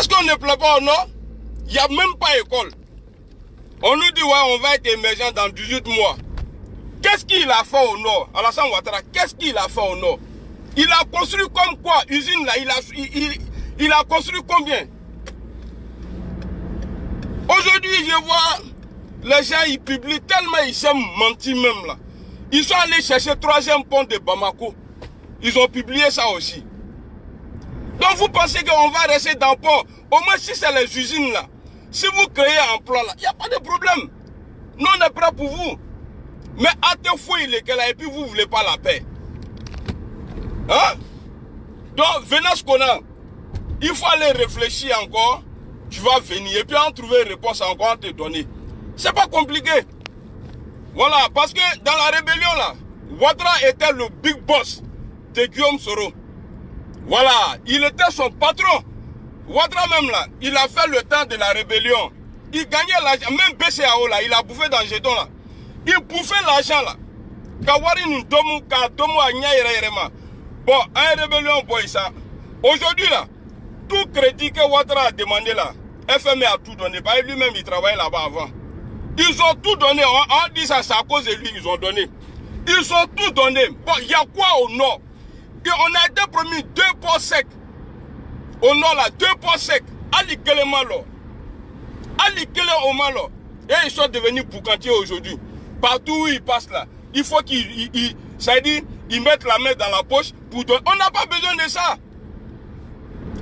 Est-ce qu'on ne plaît pas au nord? Il n'y a même pas école. On nous dit, ouais, on va être émergent dans 18 mois. Qu'est-ce qu'il a fait au nord? Alassane Ouattara, qu'est-ce qu'il a fait au nord? Il a construit comme quoi? Usine là, il a construit combien? Aujourd'hui, je vois les gens, ils publient tellement, ils s'aiment mentir même là. Ils sont allés chercher le 3e pont de Bamako. Ils ont publié ça aussi. Donc vous pensez qu'on va rester dans le port? Au moins si c'est les usines là. Si vous créez un emploi là, il n'y a pas de problème. Nous on est prêts pour vous. Mais à te fouiller les gars là et puis vous ne voulez pas la paix. Hein? Donc venez ce qu'on a. Il faut aller réfléchir encore. Tu vas venir et puis en trouver une réponse encore à te donner. C'est pas compliqué. Voilà, parce que dans la rébellion là, Ouattara était le big boss de Guillaume Soro. Voilà, il était son patron. Ouattara même là, il a fait le temps de la rébellion. Il gagnait l'argent, même BCAO là, il a bouffé dans le jeton là. Il bouffait l'argent là. Bon, un rébellion boy ça. Aujourd'hui là, tout crédit que Ouattara a demandé là, FMI a tout donné. Parce que lui-même il travaillait là-bas avant. Ils ont tout donné. On dit ça, c'est à cause de lui ils ont donné. Ils ont tout donné. Bon, il y a quoi au nord? Et on a été promis 2 ports secs. Au nord là, 2 ports secs. Ali Kele Malo. Ali Kele Omalo. Et ils sont devenus boucantiers aujourd'hui. Partout où ils passent là, il faut qu'ils mettent la main dans la poche pour donner. On n'a pas besoin de ça.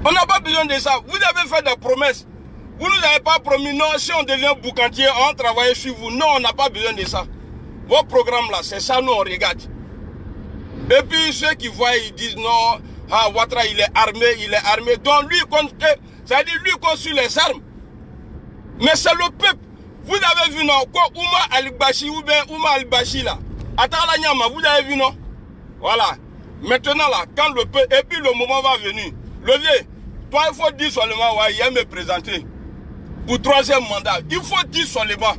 On n'a pas besoin de ça. Vous avez fait des promesses. Vous ne nous avez pas promis, non, si on devient boucantier, on travaille sur vous. Non, on n'a pas besoin de ça. Vos programmes là, c'est ça, nous on regarde. Et puis ceux qui voient, ils disent non, ah, Ouattara il est armé. Donc lui, c'est-à-dire lui construit les armes. Mais c'est le peuple. Vous avez vu non, quoi, Ouma Al-Bashi ou bien Ouma Al-Bashi là. Attends la Nyama, vous avez vu non? Voilà. Maintenant là, quand le peuple, et puis le moment va venir. Le vieux, toi il faut dire seulement, ouais, il aime me présenter. Pour 3e mandat, il faut dire seulement.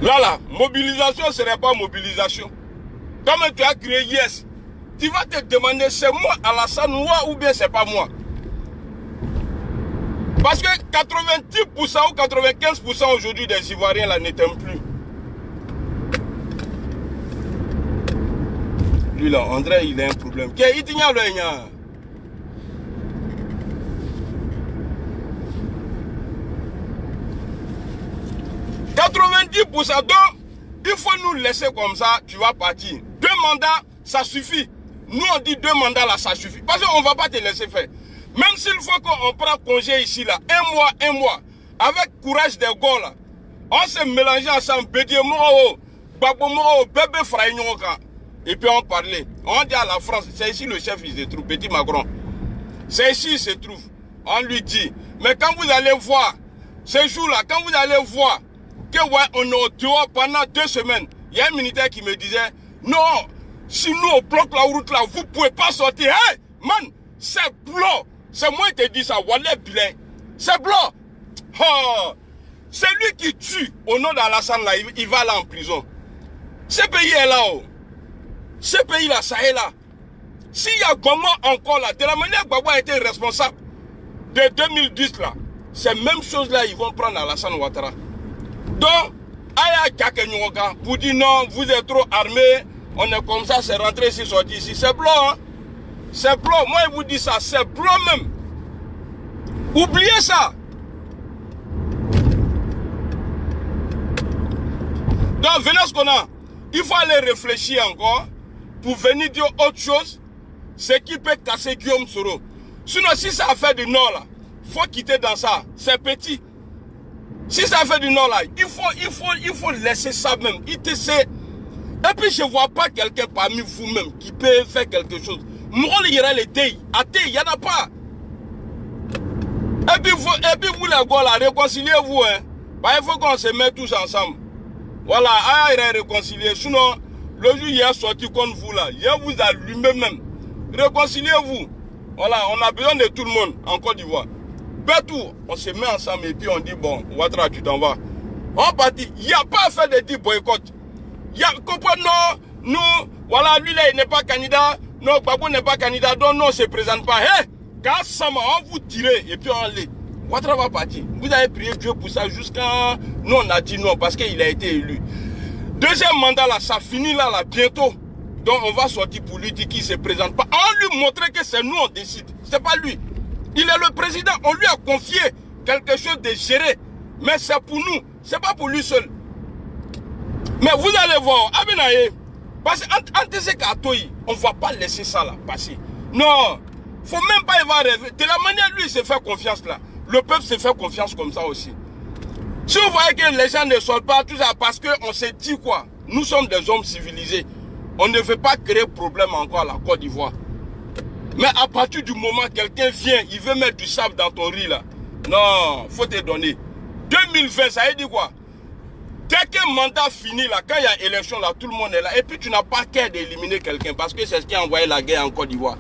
Là, mobilisation ne serait pas mobilisation. Comme tu as créé Yes, tu vas te demander c'est moi Alassane ou bien c'est pas moi. Parce que 90% ou 95% aujourd'hui des Ivoiriens là ne t'aiment plus. Lui là, André, il a un problème. Qu'est-ce qu'il y a là? 90%, donc il faut nous laisser comme ça, tu vas partir. 2 mandats, ça suffit. Nous on dit 2 mandats là, ça suffit. Parce qu'on ne va pas te laisser faire. Même s'il faut qu'on prend congé ici là, 1 mois, avec courage des gars là, on se mélange ensemble, Bédié Moro, Babo Moro, Bébé Fraïnyoka. Et puis on parlait. On dit à la France, c'est ici le chef il se trouve, Petit Macron. C'est ici il se trouve. On lui dit, mais quand vous allez voir, ce jour là, quand vous allez voir, que ouais, on est dehors pendant 2 semaines. Il y a un militaire qui me disait, non, si nous on bloque la route là, vous ne pouvez pas sortir. Hey, man, c'est blanc. C'est moi qui te dis ça, Wallet Bilen. C'est blanc. Oh, c'est lui qui tue au nom d'Alassane là, il va là en prison. Ce pays est là. Oh. Ce pays là, ça est là. S'il y a Gbagbo encore là, de la manière que Gbagbo a été responsable de 2010 là, ces mêmes choses là, ils vont prendre Alassane Ouattara. Donc, Aya Kakenyoka, vous dites non, vous êtes trop armés, on est comme ça, c'est rentré ici, sorti ici. C'est blanc, hein? C'est blanc. Moi, je vous dis ça, c'est blanc même. Oubliez ça. Donc, venez ce qu'on a. Il faut aller réfléchir encore pour venir dire autre chose, ce qui peut casser Guillaume Soro. Sinon, si ça a fait du nord, là, il faut quitter dans ça. C'est petit. Si ça fait du nord là, il faut laisser ça même. Et puis je ne vois pas quelqu'un parmi vous-même qui peut faire quelque chose. Moi, il y aura les déis. Il n'y en a pas. Et puis vous les gars là, réconciliez-vous. Hein. Bah, il faut qu'on se mette tous ensemble. Voilà, il a réconcilié. Sinon, le jour il est sorti contre vous là, il vous allumé même. Réconciliez-vous. Voilà, on a besoin de tout le monde en Côte d'Ivoire. Tout, on se met ensemble et puis on dit bon, Ouattara, tu t'en vas. On partit. Il n'y a pas à faire de dire boycott. Il y a non, nous, voilà, lui là, il n'est pas candidat. Non, Gbagbo n'est pas candidat, donc non, on ne se présente pas. Hey, Quand ça m'a, on vous tirez et puis on l'est. Ouattara va partir. Vous avez prié Dieu pour ça jusqu'à... Nous, on a dit non parce qu'il a été élu. Deuxième mandat, là, ça finit là, bientôt. Donc, on va sortir pour lui dire qu'il ne se présente pas. On lui montrer que c'est nous, on décide. C'est pas lui. Il est le président. On lui a confié quelque chose de géré. Mais c'est pour nous. C'est pas pour lui seul. Mais vous allez voir, Abinaye, parce qu'on ne va pas laisser ça là passer. Non. Faut même pas y voir rêver. De la manière lui, il se fait confiance là. Le peuple se fait confiance comme ça aussi. Si vous voyez que les gens ne sortent pas, tout ça, parce qu'on s'est dit quoi? Nous sommes des hommes civilisés. On ne veut pas créer problème encore à la Côte d'Ivoire. Mais à partir du moment où quelqu'un vient, il veut mettre du sable dans ton riz là. Non, faut te donner. 2020, ça veut dire quoi? Dès qu'un mandat finit là, quand il y a élection là, tout le monde est là. Et puis tu n'as pas qu'à d'éliminer quelqu'un parce que c'est ce qui a envoyé la guerre en Côte d'Ivoire.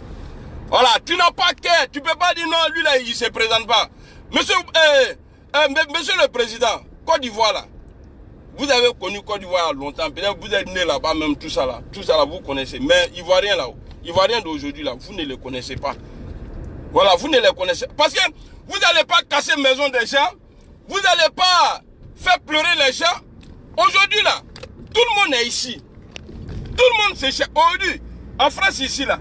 Voilà, tu n'as pas qu'à. Tu ne peux pas dire non, lui là, il ne se présente pas. Monsieur le Président, Côte d'Ivoire là, vous avez connu Côte d'Ivoire longtemps, peut-être vous êtes né là-bas même, tout ça là, vous connaissez. Mais Ivoiriens là, Ivoiriens d'aujourd'hui là, vous ne les connaissez pas. Voilà, vous ne les connaissez pas. Parce que vous n'allez pas casser la maison des gens, vous n'allez pas faire pleurer les gens. Aujourd'hui là, tout le monde est ici. Tout le monde s'est cherché. Aujourd'hui, en France ici là,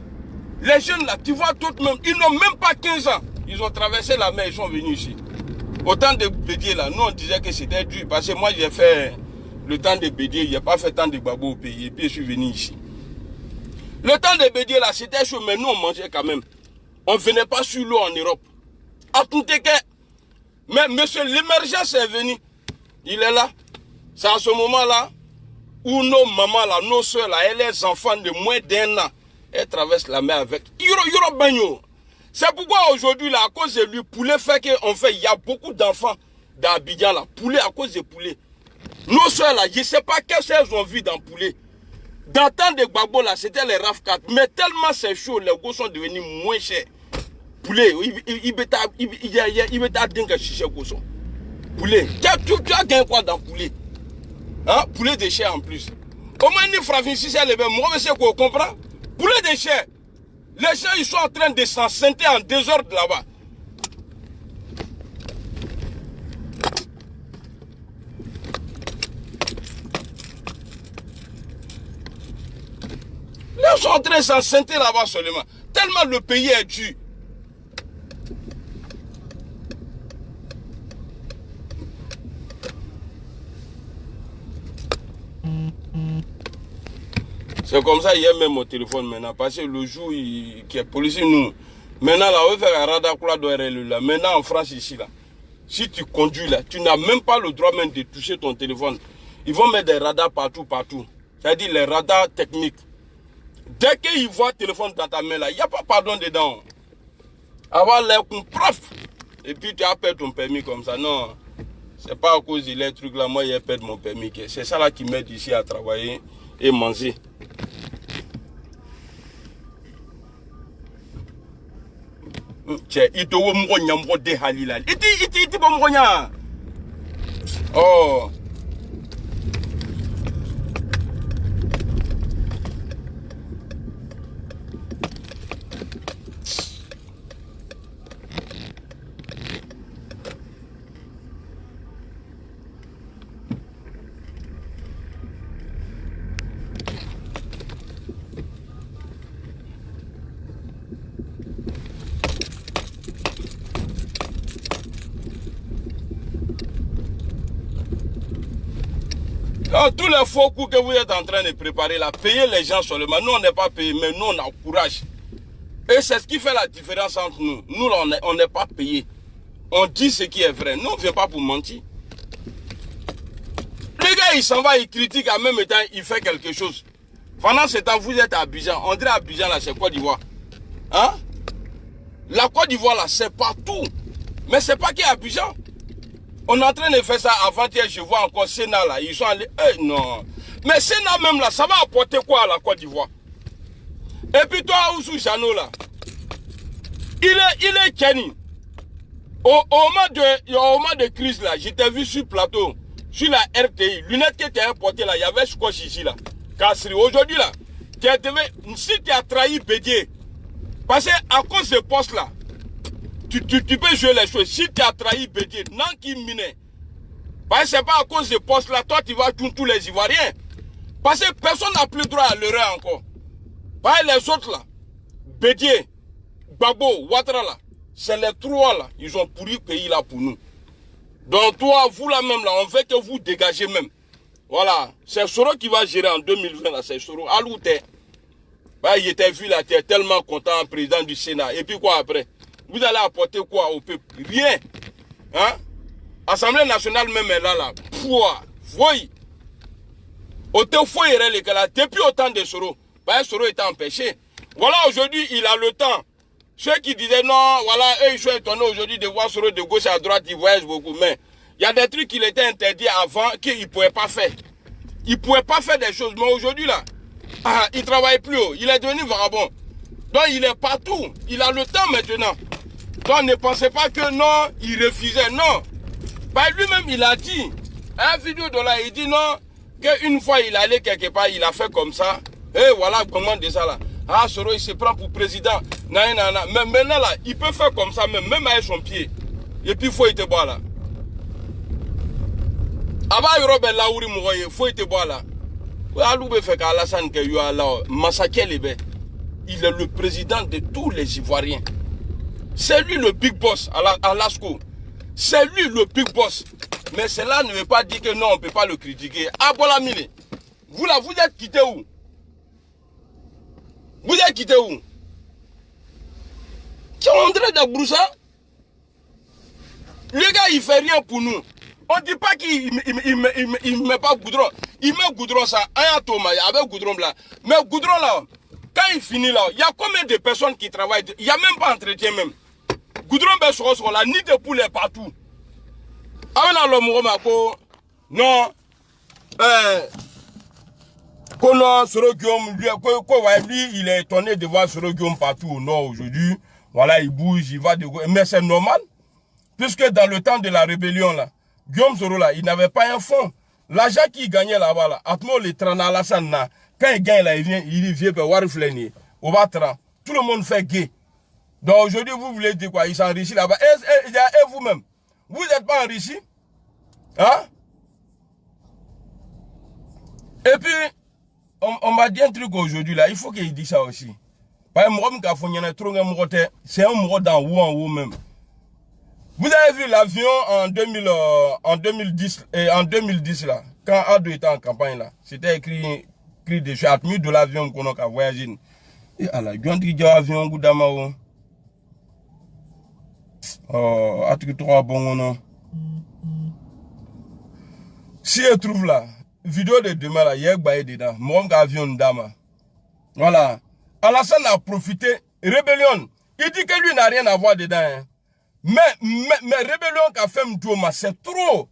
les jeunes là, tu vois tout le monde, ils n'ont même pas 15 ans. Ils ont traversé la mer, ils sont venus ici. Au temps de Bédier là, nous on disait que c'était dur. Parce que moi j'ai fait le temps de Bédier, il n'y a pas fait tant de Gbagbo au pays. Et puis je suis venu ici. Le temps de Bédier là, c'était chaud, mais nous on mangeait quand même. On ne venait pas sur l'eau en Europe. À tout cas, mais monsieur, l'émergence est venue. Il est là. C'est à ce moment-là où nos mamans là, nos soeurs là, et les enfants de moins d'1 an, elles traversent la mer avec. C'est pourquoi aujourd'hui, là, à cause de lui, poulet fait qu'on fait, il y a beaucoup d'enfants d'Abidjan, là, poulet à cause de poulet. Nos soeurs, là, je ne sais pas qu'est-ce qu'elles ont vu dans poulet. Dans le temps de Gbagbo, là, c'était les RAF4. Mais tellement c'est chaud, les gosses sont devenus moins chers. Poulet, il va dingue chiché gosson. Poulet. Tu as gagné quoi dans poulet? Hein? Poulet de chair en plus. Comment il frappe si c'est le même? Moi, je sais qu'on comprend. Poulet de chair. Les gens, ils sont en train de s'enceinte en désordre là-bas. Ils sont en train de s'enceinte là-bas seulement. Tellement le pays est dur. C'est comme ça, il y a même mon téléphone maintenant. Parce que le jour qui est policier, nous. Maintenant, là, on va faire un radar là. Maintenant, en France, ici, là. Si tu conduis là, tu n'as même pas le droit même de toucher ton téléphone. Ils vont mettre des radars partout, partout. C'est-à-dire les radars techniques. Dès qu'ils voient le téléphone dans ta main là, il n'y a pas pardon dedans. Avoir l'air comme prof. Et puis tu as perdu ton permis comme ça. Non. C'est pas à cause de les trucs là, moi j'ai perdu mon permis. C'est ça là qui m'aide ici à travailler et manger. Oh. Tous les faux coups que vous êtes en train de préparer là, payez les gens seulement. Nous, on n'est pas payés, mais nous, on a courage. Et c'est ce qui fait la différence entre nous. Nous, là, on n'est pas payés. On dit ce qui est vrai. Nous, on ne vient pas pour mentir. Les gars, il s'en va, il critique en même temps, il fait quelque chose. Pendant ce temps, vous êtes à Abidjan. On dirait Abidjan, là, c'est Côte d'Ivoire. Hein? La Côte d'Ivoire, là, c'est partout. Mais c'est pas qu'à Abidjan. On est en train de faire ça avant-hier, je vois encore Sénat là, ils sont allés, non. Mais Sénat même là, ça va apporter quoi à la Côte d'Ivoire? Et puis toi, Oussou Chano là, il est Kenny. Au moment de crise là, j'étais vu sur le plateau, sur la RTI, lunettes que tu as portées là, il y avait Scotch ici là, Kassri. Aujourd'hui là, si tu as trahi Bédier, parce qu'à cause de poste là, tu peux jouer les choses. Si tu as trahi Bédié, non qui mine. Parce que c'est pas à cause de poste là, toi tu vas tous les Ivoiriens. Parce que personne n'a plus droit à l'erreur encore. Parce que les autres là, Bédié, Gbagbo, Ouattara là, c'est les trois là, ils ont pourri le pays là pour nous. Donc toi, vous là même là, on veut que vous dégagez même. Voilà, c'est Soro qui va gérer en 2020 là, c'est Soro. Alouté. Bah, il était vu là, tu es tellement content, président du Sénat. Et puis quoi après? Vous allez apporter quoi au peuple? Rien. Hein? Assemblée nationale même est là. Pouah, voyez. Autant foyer les gars là, depuis autant de Soro. Bah, Soro était empêché. Voilà, aujourd'hui, il a le temps. Ceux qui disaient non, voilà, eux, ils sont étonnés aujourd'hui de voir Soro de gauche à droite, ils voyagent beaucoup. Mais il y a des trucs qu'il était interdit avant qu'il ne pouvait pas faire. Il ne pouvait pas faire des choses. Mais aujourd'hui, là, il ne travaille plus. Il est devenu vagabond. Donc, il est partout. Il a le temps maintenant. Donc, ne pensez pas que non, il refusait. Non. Bah, lui-même, il a dit. Un vidéo de là, il dit non, qu'une fois, il allait quelque part, il a fait comme ça. Et voilà comment de ça là. Ah, Soro, il se prend pour président. Mais maintenant, là, il peut faire comme ça, même avec son pied. Et puis, il faut être boire là. Avant, il faut être boire là. Il est le président de tous les Ivoiriens. C'est lui le big boss à l'ASCO. C'est lui le big boss. Mais cela ne veut pas dire que non, on ne peut pas le critiquer. Ah, voilà, Mine. Vous là, vous êtes quitté où? Vous êtes quitté où? Tu es André Dabroussa? Le gars, il fait rien pour nous. On ne dit pas qu'il ne met pas goudron. Il met goudron ça. Avec goudron là. Mais goudron là, quand il finit là, il y a combien de personnes qui travaillent? Il n'y a même pas entretien même. Goudron ben là, ni de poulet partout. Non. Lui, il est étonné de voir Soro Guillaume partout au nord aujourd'hui. Voilà, il bouge, il va de gauche. Mais c'est normal. Puisque dans le temps de la rébellion là, Guillaume Soro là, il n'avait pas un fonds. L'argent qu'il gagnait là-bas là, Atmo le Trana Alassane là, quand il gagne là, il vient pour Warifleni, au Batra. Tout le monde fait gay. Donc aujourd'hui, vous voulez dire quoi? Il s'enrichit là-bas. Et vous-même, vous n'êtes pas enrichi? Hein? Et puis, on m'a dit un truc aujourd'hui là, il faut qu'il dise ça aussi. Parce que c'est un mot dans haut même. Vous avez vu l'avion en 2010 là, quand Ado était en campagne là, c'était écrit dessus, admis de l'avion qu'on a voyagé. Et à la grande avion Goudamao. Oh, atri trois bon non. Si je trouve là, vidéo de demain là, hier baillé dedans, mon avion dama. Voilà. Alassane a profité, rébellion. Il dit que lui n'a rien à voir dedans. Hein. Mais rébellion qu'a fait Mdouma, c'est trop.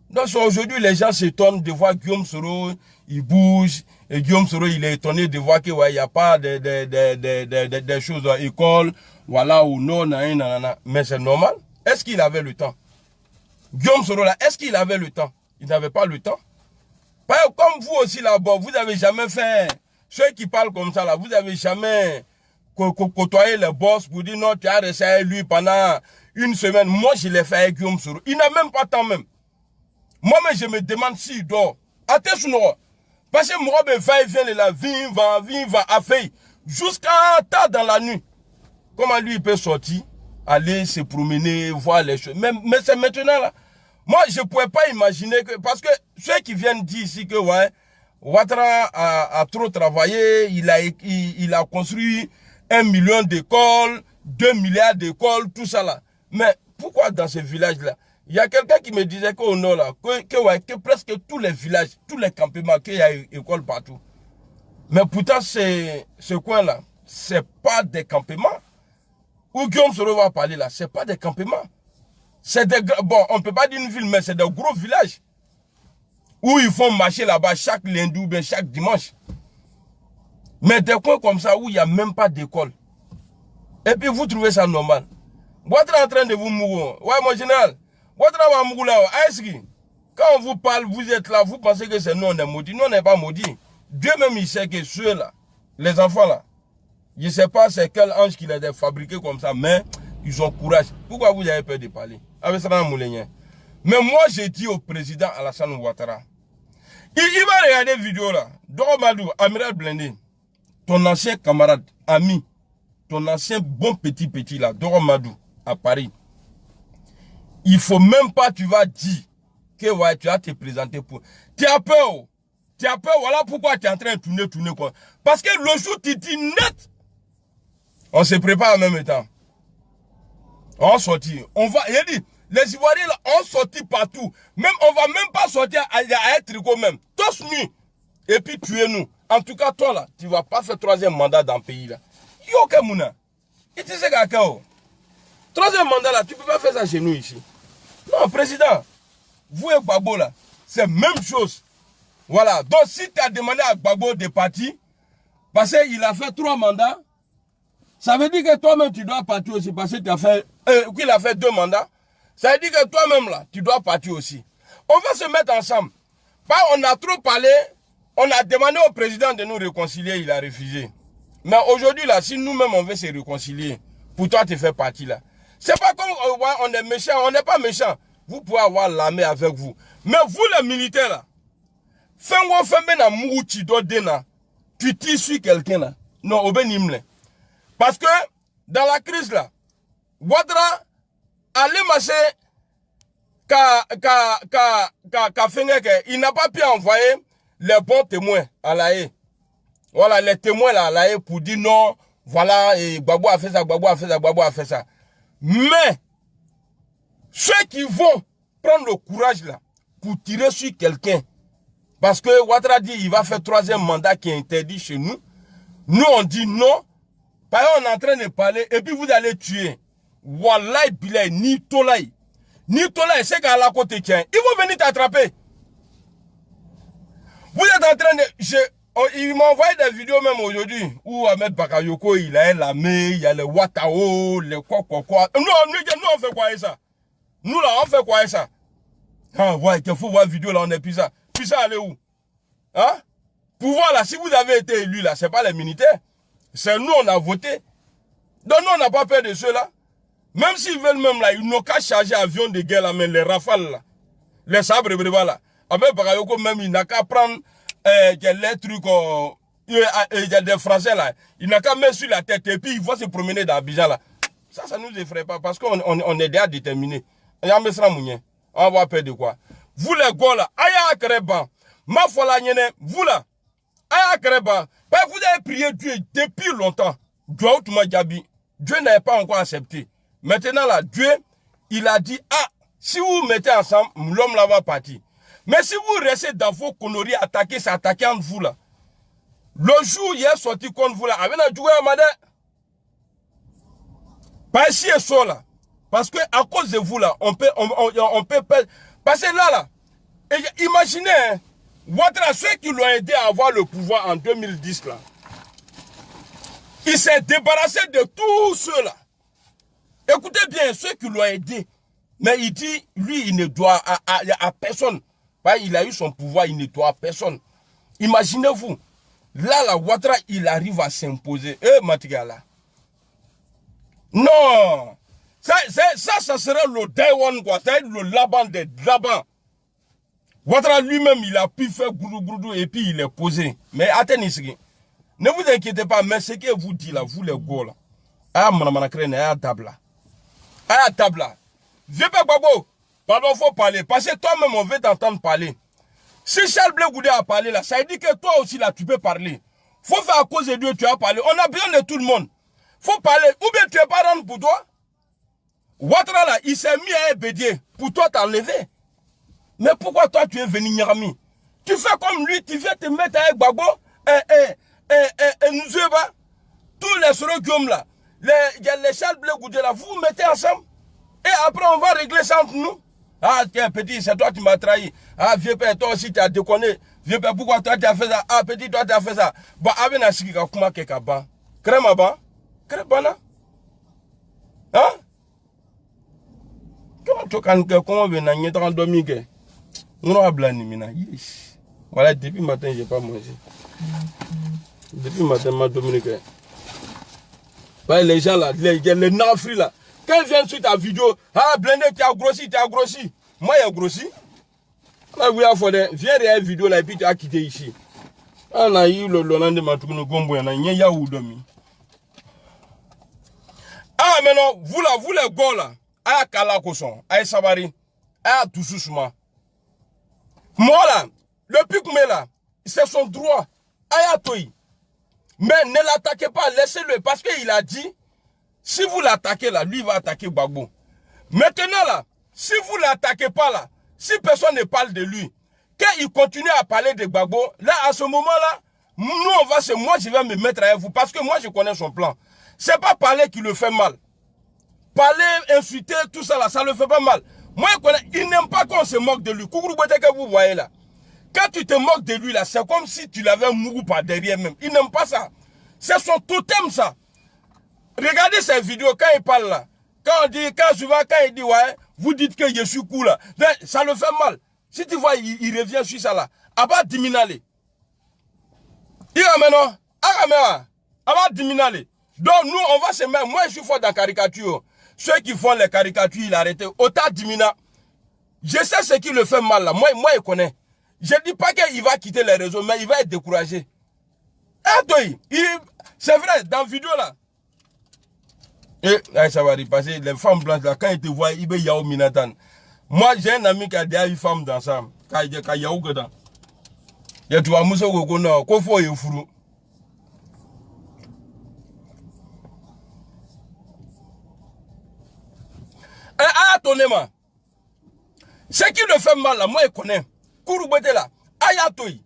Donc aujourd'hui, les gens s'étonnent de voir Guillaume Soro, il bouge. Et Guillaume Soro, il est étonné de voir qu'il n'y a pas des choses à l'école, voilà, ou non, nanana. Mais c'est normal. Est-ce qu'il avait le temps? Guillaume Soro là, est-ce qu'il avait le temps? Il n'avait pas le temps. Comme vous aussi là-bas, vous n'avez jamais fait, ceux qui parlent comme ça là, vous n'avez jamais côtoyé les boss pour dire non, tu as resté avec lui pendant une semaine. Moi, je l'ai fait avec Guillaume Soro. Il n'a même pas temps même. Moi-même, je me demande s'il dort. Attends, parce que moi, je va et vient là, va, à fait, jusqu'à tard dans la nuit. Comment lui, il peut sortir, aller se promener, voir les choses. Mais c'est maintenant là. Moi, je ne pouvais pas imaginer que, parce que ceux qui viennent dire ici que, ouais, Ouattara a trop travaillé, il a construit 1 million d'écoles, 2 milliards d'écoles, tout ça là. Mais pourquoi dans ce village-là? Il y a quelqu'un qui me disait qu'au nord là, que presque tous les villages, tous les campements, qu'il y a une école partout. Mais pourtant, ce coin-là, c'est pas des campements. Où Guillaume Soro va parler là, c'est pas des campements. C'est des, bon, on peut pas dire une ville, mais c'est des gros villages. Où ils font marcher là-bas chaque lundi ou bien chaque dimanche. Mais des coins comme ça où il n'y a même pas d'école. Et puis vous trouvez ça normal. Vous êtes en train de vous mourir. Ouais, mon général. Vous êtes en mourir là. Quand on vous parle, vous êtes là, vous pensez que c'est nous, on est maudits. Nous, on n'est pas maudits. Dieu même, il sait que ceux-là, les enfants là, je ne sais pas c'est quel ange qui les a fabriqués comme ça, mais ils ont courage. Pourquoi vous avez peur de parler? Avec ça, mais moi, j'ai dit au président Alassane Ouattara, il va regarder la vidéo là. Doromadou, Amiral Blindé, ton ancien camarade, ami, ton ancien bon petit là, Doromadou, à Paris. Il faut même pas, tu vas dire que ouais, tu vas te présenter pour. Tu as peur. Tu as peur, voilà pourquoi tu es en train de tourner quoi. Parce que le jour tu dis net, on se prépare en même temps. On sortit. On va, il dit, les Ivoiriens là, on sortit partout. Même, on va même pas sortir à un tricot même. Tous nus. Et puis tuez-nous. En tout cas, toi là, tu vas pas faire troisième mandat dans le pays là. Yo, Kemouna. Et tu sais qu'à troisième mandat là, tu peux pas faire ça chez nous ici. Non, président, vous et Gbagbo là, c'est même chose. Voilà. Donc, si tu as demandé à Gbagbo de partir, parce qu'il a fait 3 mandats, ça veut dire que toi-même, tu dois partir aussi, parce que tu as fait, qu'il a fait 2 mandats. Ça veut dire que toi-même, là, tu dois partir aussi. On va se mettre ensemble. On a trop parlé, on a demandé au président de nous réconcilier, il a refusé. Mais aujourd'hui, là, si nous-mêmes, on veut se réconcilier, pour toi, tu fais partie, là. C'est pas comme on est méchant, on n'est pas méchant. Vous pouvez avoir l'armée avec vous. Mais vous, les militaires, là, tu tires sur quelqu'un, là. Non, Obenimle. Parce que, dans la crise, là, Ouattara, allez marcher, il n'a pas pu envoyer les bons témoins à la haie. Voilà, les témoins là, à la haie pour dire non, voilà, et Gbagbo a fait ça, Gbagbo a fait ça, Gbagbo a fait ça. Mais, ceux qui vont prendre le courage là, pour tirer sur quelqu'un, parce que Ouattara dit il va faire 3e mandat qui est interdit chez nous, nous on dit non, par exemple on est en train de parler, et puis vous allez tuer. Wallahi bilay, ni tolay, c'est qu'à la côté tient, ils vont venir t'attraper. Vous êtes en train de... il m'a envoyé des vidéos même aujourd'hui où Ahmed Bakayoko, il a la main, il y a le Watao, le quoi. Nous on fait quoi ça? Nous là, on fait quoi ça? Ah ouais, il faut voir la vidéo là, on est plus ça. Puis ça, allez où? Hein? Pouvoir là, si vous avez été élu là, c'est pas les militaires. C'est nous, on a voté. Donc nous, on n'a pas peur de ceux-là. Même s'ils veulent même là, ils n'ont qu'à charger avion de guerre là, mais les rafales là, les sabres là. Ahmed Bakayoko même, il n'a qu'à prendre les trucs, il y a des Français là, il n'a qu'à mettre sur la tête et puis il va se promener dans Abidjan là. Ça ne nous effraie pas parce qu'on est déjà déterminé. On va avoir peur de quoi? Vous les gars là, aya kreba, ma fola nyene, vous là, aya kreba, vous avez prié Dieu depuis longtemps. Dieu n'avait pas encore accepté. Maintenant là, Dieu, il a dit, ah, si vous mettez ensemble, l'homme là va partir. Mais si vous restez dans vos conneries, s'attaquer entre vous là, le jour où il est sorti contre vous là, avec la jouer à madé, pas ici et ça là, parce que à cause de vous là, on peut perdre, parce que là, imaginez, hein, Ouattara, ceux qui l'ont aidé à avoir le pouvoir en 2010 là, il s'est débarrassé de tous ceux là. Écoutez bien, ceux qui l'ont aidé, mais il dit, lui, il ne doit à personne. Il a eu son pouvoir, il ne doit à personne. Imaginez-vous, là, Ouattara, il arrive à s'imposer. Matigala. Non, ça serait le day one, quoi. Ça le Laban des Laban. Ouattara lui-même, il a pu faire goudou et puis il est posé. Mais attendez, ne vous inquiétez pas, mais ce que vous dites là, vous les gars là, viens pas Gbagbo, pardon, faut parler, parce que toi-même on veut t'entendre parler. Si Charles Blé Goudé a parlé là, ça veut dire que toi aussi là, tu peux parler. Faut faire à cause de Dieu, tu as parlé. On a besoin de tout le monde. Faut parler, ou bien tu es pas rendre pour toi. Ouattara là, il s'est mis à Ebédier, pour toi t'enlever. Mais pourquoi toi tu es venu Nyarami? Tu fais comme lui, tu viens te mettre avec Gbagbo, nous pas. Tous les Sorokium là, les Charles Blé Goudé là, vous vous mettez ensemble. Et après on va régler ça entre nous. Ah tiens petit, c'est toi qui m'as trahi. Ah vieux père, toi aussi tu as déconné. Vieux père, pourquoi toi tu as fait ça? Ah petit, toi tu as fait ça. Bah avec la chika kuma kekaba. Crème à bas. Crème bana. Hein? Comment tu as comment venir n'y dans domingue? On a blani mina. Voilà, depuis matin j'ai pas mangé. Depuis matin ma Dominique. Les gens là, les nafris là, Quand il vient sur ta vidéo, ah, Blindé, tu as grossi, tu as grossi. Moi, il a grossi. Là, vous avez viens de la vidéo là, et puis tu as quitté ici. Ah, là, il y a le lendemain, tu as gombo, il y a où dormir. Ah, maintenant, vous les gars là, ah, Kala Koson, ah, Sabari, ah, tout doucement. Moi là, le Pygmée là, c'est son droit. Ah, toi. Mais ne l'attaquez pas, laissez-le, parce qu'il a dit, si vous l'attaquez là, lui va attaquer Gbagbo. Maintenant là, si vous l'attaquez pas là, si personne ne parle de lui, quand il continue à parler de Gbagbo, là à ce moment-là, nous on va moi je vais me mettre avec vous parce que moi je connais son plan. C'est pas parler qui le fait mal. Parler, insulter, tout ça là, ça le fait pas mal. Moi je connais, il n'aime pas qu'on se moque de lui. Kourouboute que vous voyez là. Quand tu te moques de lui là, c'est comme si tu l'avais mouru par derrière même. Il n'aime pas ça. C'est son totem ça. Regardez ces vidéos quand il parle là. Quand on dit, quand il dit, ouais, vous dites que je suis cool là. Ça le fait mal. Si tu vois, il revient sur ça là. Abat diminale. Il a maintenant, abat diminale. Donc nous, on va se mettre, moi je suis fort dans la caricature. Ceux qui font les caricatures, il a arrêté. Autant dimina. Je sais ce qui le fait mal là. Moi, je connais. Je ne dis pas qu'il va quitter les réseaux, mais il va être découragé. C'est vrai, dans la vidéo là. Et ça va repasser. Les femmes blanches là, quand ils te voient, ils y a Minatan. Moi, j'ai un ami qui a déjà une femme dans ça. Quand il y a où dedans. Il y a tout à mousso qu'on qu'on faut y fou. Attendez-moi. Ce qui le fait mal là, moi je connais. Kourouboute là, ayatoy.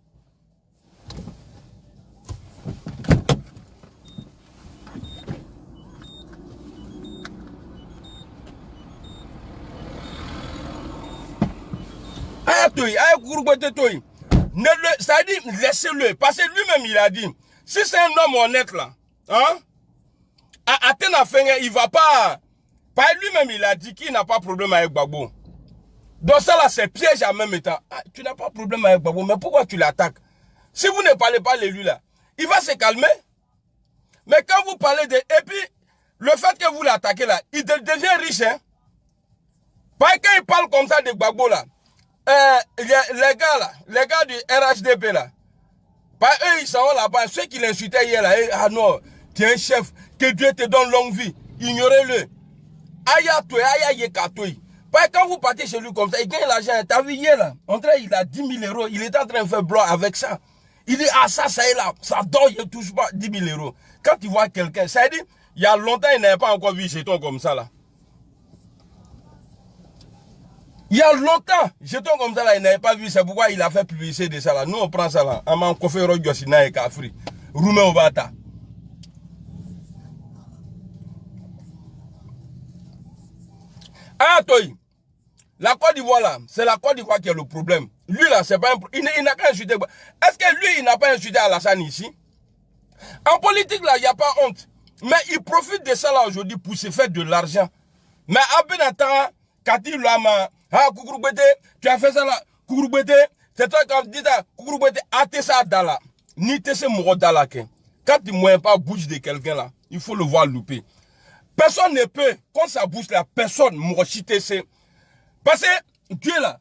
Ayatoy, Kourouboute toy. Ça dit, laissez-le. Parce que lui-même il a dit, si c'est un homme honnête là, hein, à Tenafengue, il va pas. Par lui-même il a dit qu'il n'a pas de problème avec Gbagbo. Donc ça là, c'est piège en même temps. Ah, tu n'as pas de problème avec Gbagbo, mais pourquoi tu l'attaques? Si vous ne parlez pas de lui là, il va se calmer. Mais quand vous parlez de... Et puis, le fait que vous l'attaquez là, il devient riche. Hein? Parce que quand il parle comme ça de Gbagbo là, les gars du RHDP là, par eux ils sont là-bas, ceux qui l'insultaient hier là, ah non, tu es un chef, que Dieu te donne longue vie, ignorez-le. Aya toi, aya yekatoy. Parce que quand vous partez chez lui comme ça, il gagne l'argent. T'as vu hier là, en train, il a 10 000 euros. Il est en train de faire blanc avec ça. Il dit, ah ça est là, ça dort, il ne touche pas 10 000 euros. Quand tu vois quelqu'un, ça dit, il y a longtemps, il n'avait pas encore vu jeton comme ça là. Il y a longtemps, jeton comme ça là, il n'avait pas vu. C'est pourquoi il a fait publicité de ça là. Nous, on prend ça là. On fait Rojosina et Kafri. Roumé au Bata. Ah, toi, la Côte d'Ivoire là, c'est la Côte d'Ivoire qui est le problème. Lui là, c'est pas un... Il n'a qu'à insulter. Est-ce que lui, il n'a pas insulté Alassane ici? En politique là, il n'y a pas honte. Mais il profite de ça là aujourd'hui pour se faire de l'argent. Mais à Benatan, Kati Lama, ah, Kourouboute, tu as fait ça là, Kourouboute, c'est toi qui as dit ça, Kourouboute, ate ça dala. Ni te se moro dala ke. Quand tu ne pas bouche de quelqu'un là, il faut le voir louper. Personne ne peut, quand ça bouge là, personne ne peut. Parce que Dieu là,